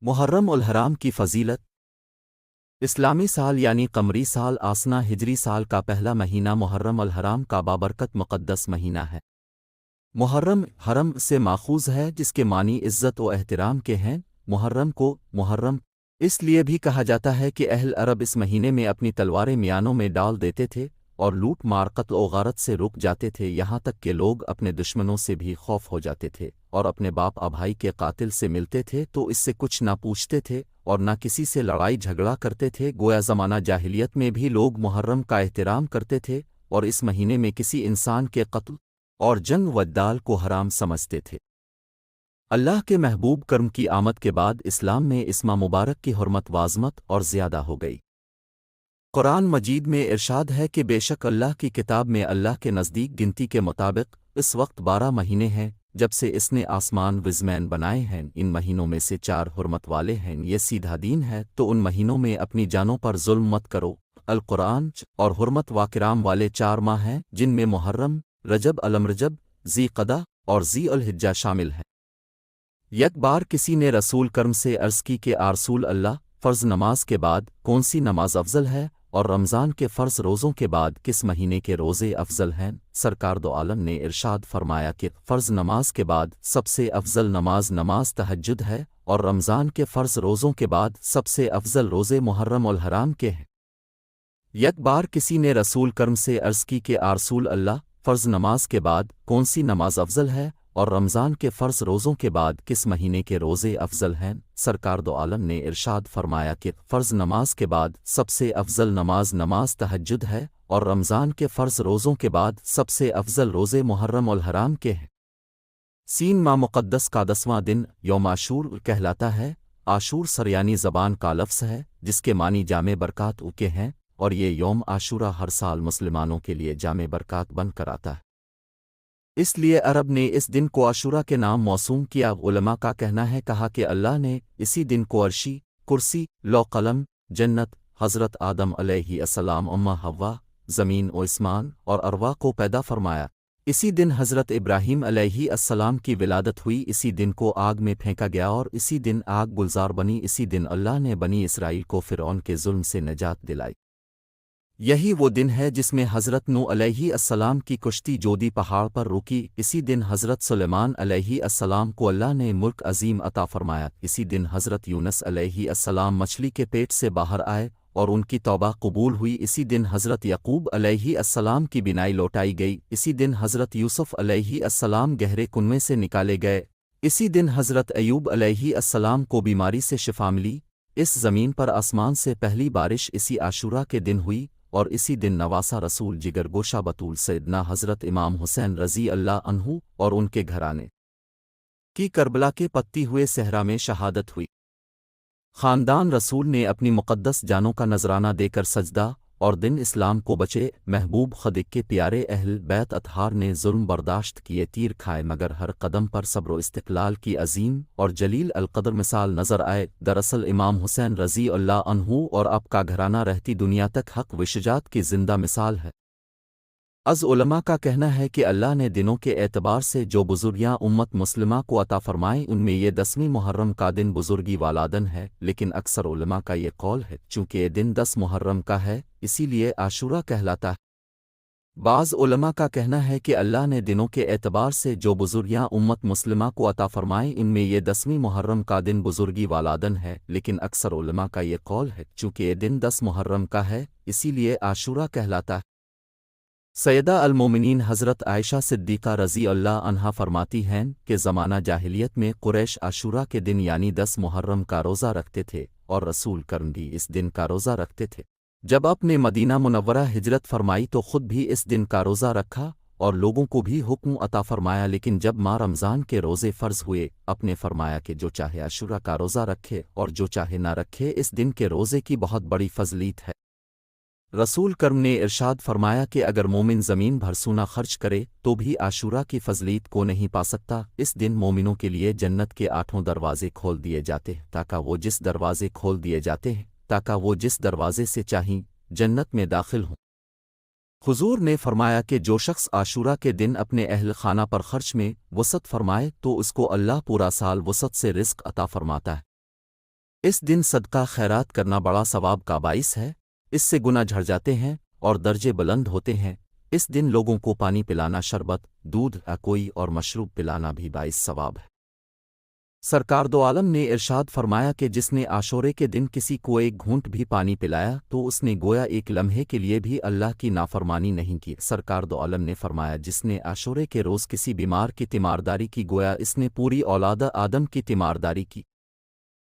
محرم الحرام کی فضیلت۔ اسلامی سال یعنی قمری سال آسنا ہجری سال کا پہلا مہینہ محرم الحرام کا بابرکت مقدس مہینہ ہے۔ محرم حرم سے ماخوذ ہے جس کے معنی عزت و احترام کے ہیں۔ محرم کو محرم اس لیے بھی کہا جاتا ہے کہ اہل عرب اس مہینے میں اپنی تلواریں میانوں میں ڈال دیتے تھے اور لوٹ مار قتل و غارت سے رک جاتے تھے، یہاں تک کہ لوگ اپنے دشمنوں سے بھی خوف ہو جاتے تھے اور اپنے باپ بھائی کے قاتل سے ملتے تھے تو اس سے کچھ نہ پوچھتے تھے اور نہ کسی سے لڑائی جھگڑا کرتے تھے۔ گویا زمانہ جاہلیت میں بھی لوگ محرم کا احترام کرتے تھے اور اس مہینے میں کسی انسان کے قتل اور جنگ و جدال کو حرام سمجھتے تھے۔ اللہ کے محبوب کرم کی آمد کے بعد اسلام میں اس ماہ مبارک کی حرمت وعظمت اور زیادہ ہو گئی۔ قرآن مجید میں ارشاد ہے کہ بے شک اللہ کی کتاب میں اللہ کے نزدیک گنتی کے مطابق اس وقت 12 مہینے ہیں جب سے اس نے آسمان و زمین بنائے ہیں، ان مہینوں میں سے 4 حرمت والے ہیں، یہ سیدھا دین ہے، تو ان مہینوں میں اپنی جانوں پر ظلم مت کرو۔ القرآن اور حرمت و کرام والے 4 ماہ ہیں جن میں محرم، رجب الامرجب، ذی قعدہ اور ذی الحجہ شامل ہیں۔ یک بار کسی نے رسول کرم سے عرض کی کہ رسول اللہ، فرض نماز کے بعد کون سی نماز افضل ہے اور رمضان کے فرض روزوں کے بعد کس مہینے کے روزے افضل ہیں؟ سرکار دو عالم نے ارشاد فرمایا کہ فرض نماز کے بعد سب سے افضل نماز نماز تہجد ہے اور رمضان کے فرض روزوں کے بعد سب سے افضل روزے محرم الحرام کے ہیں۔ یک بار کسی نے رسول کرم سے عرض کی کہ رسول اللہ، فرض نماز کے بعد کون سی نماز افضل ہے اور رمضان کے فرض روزوں کے بعد کس مہینے کے روزے افضل ہیں؟ سرکار دو عالم نے ارشاد فرمایا کہ فرض نماز کے بعد سب سے افضل نماز نماز تہجد ہے اور رمضان کے فرض روزوں کے بعد سب سے افضل روزے محرم الحرام کے ہیں۔ سین ماہ مقدس کا 10واں دن یوم عاشور کہلاتا ہے۔ عاشور سریانی زبان کا لفظ ہے جس کے معنی جامع برکات کے ہیں، اور یہ یوم عاشورہ ہر سال مسلمانوں کے لیے جامع برکات بن کر آتا ہے۔ اس لیے عرب نے اس دن کو عاشورہ کے نام موسوم کیا۔ علماء کا کہنا ہے کہا کہ اللہ نے اسی دن کو عرشی، کرسی، لوح قلم، جنت، حضرت آدم علیہ السلام، امہ حوا، زمین و اسمان اور ارواح کو پیدا فرمایا۔ اسی دن حضرت ابراہیم علیہ السلام کی ولادت ہوئی، اسی دن کو آگ میں پھینکا گیا اور اسی دن آگ گلزار بنی، اسی دن اللہ نے بنی اسرائیل کو فرعون کے ظلم سے نجات دلائی۔ یہی وہ دن ہے جس میں حضرت نوح علیہ السلام کی کشتی جودی پہاڑ پر رکی، اسی دن حضرت سلیمان علیہ السلام کو اللہ نے ملک عظیم عطا فرمایا، اسی دن حضرت یونس علیہ السلام مچھلی کے پیٹ سے باہر آئے اور ان کی توبہ قبول ہوئی، اسی دن حضرت یعقوب علیہ السلام کی بینائی لوٹائی گئی، اسی دن حضرت یوسف علیہ السلام گہرے کنویں سے نکالے گئے، اسی دن حضرت ایوب علیہ السلام کو بیماری سے شفا ملی۔ اس زمین پر آسمان سے پہلی بارش اسی عاشورہ کے دن ہوئی اور اسی دن نواسا رسول جگر گوشہ بطول سیدنا حضرت امام حسین رضی اللہ عنہ اور ان کے گھرانے کی کربلا کے پتی ہوئے صحرا میں شہادت ہوئی۔ خاندان رسول نے اپنی مقدس جانوں کا نذرانہ دے کر سجدہ اور دن اسلام کو بچے۔ محبوب خدک کے پیارے اہل بیت اطہار نے ظلم برداشت کیے، تیر کھائے، مگر ہر قدم پر صبر و استقلال کی عظیم اور جلیل القدر مثال نظر آئے۔ دراصل امام حسین رضی اللہ عنہ اور آپ کا گھرانہ رہتی دنیا تک حق و شجاعت کی زندہ مثال ہے۔ از علماء کا کہنا ہے کہ اللہ نے دنوں کے اعتبار سے جو بزرگیاں امت مسلمہ کو عطا فرمائیں ان میں یہ 10ویں محرم کا دن بزرگی والا دن ہے، لیکن اکثر علماء کا یہ قول ہے چونکہ یہ دن 10 محرم کا ہے اسی لیے عاشورہ کہلاتا ہے۔ بعض علماء کا کہنا ہے کہ اللہ نے دنوں کے اعتبار سے جو بزرگیاں امت مسلمہ کو عطا فرمائیں ان میں یہ 10ویں محرم کا دن بزرگی والا دن ہے، لیکن اکثر علماء کا یہ قول ہے چونکہ یہ دن 10 محرم کا ہے اسی لیے عاشورہ کہلاتا ہے۔ سیدہ المومنین حضرت عائشہ صدیقہ رضی اللہ عنہا فرماتی ہیں کہ زمانہ جاہلیت میں قریش عاشورہ کے دن یعنی 10 محرم کا روزہ رکھتے تھے اور رسول کرم بھی اس دن کا روزہ رکھتے تھے۔ جب آپ نے مدینہ منورہ ہجرت فرمائی تو خود بھی اس دن کا روزہ رکھا اور لوگوں کو بھی حکم عطا فرمایا، لیکن جب ماہ رمضان کے روزے فرض ہوئے آپ نے فرمایا کہ جو چاہے عاشورہ کا روزہ رکھے اور جو چاہے نہ رکھے، اس دن کے روزے کی بہت بڑی فضیلت ہے۔ رسول کرم نے ارشاد فرمایا کہ اگر مومن زمین بھر سونا خرچ کرے تو بھی عاشورہ کی فضیلت کو نہیں پا سکتا۔ اس دن مومنوں کے لیے جنت کے 8 دروازے کھول دیے جاتے ہیں تاکہ وہ جس دروازے سے چاہیں جنت میں داخل ہوں۔ حضور نے فرمایا کہ جو شخص عاشورہ کے دن اپنے اہل خانہ پر خرچ میں وسعت فرمائے تو اس کو اللہ پورا سال وسعت سے رزق عطا فرماتا ہے۔ اس دن صدقہ خیرات کرنا بڑا ثواب کا باعث ہے، اس سے گناہ جھڑ جاتے ہیں اور درجے بلند ہوتے ہیں۔ اس دن لوگوں کو پانی پلانا، شربت، دودھ یا کوئی اور مشروب پلانا بھی باعث ثواب ہے۔ سرکار دو عالم نے ارشاد فرمایا کہ جس نے عاشورے کے دن کسی کو ایک گھونٹ بھی پانی پلایا تو اس نے گویا ایک لمحے کے لیے بھی اللہ کی نافرمانی نہیں کی۔ سرکار دو عالم نے فرمایا جس نے عاشورے کے روز کسی بیمار کی تیمارداری کی گویا اس نے پوری اولاد آدم کی تیمارداری کی۔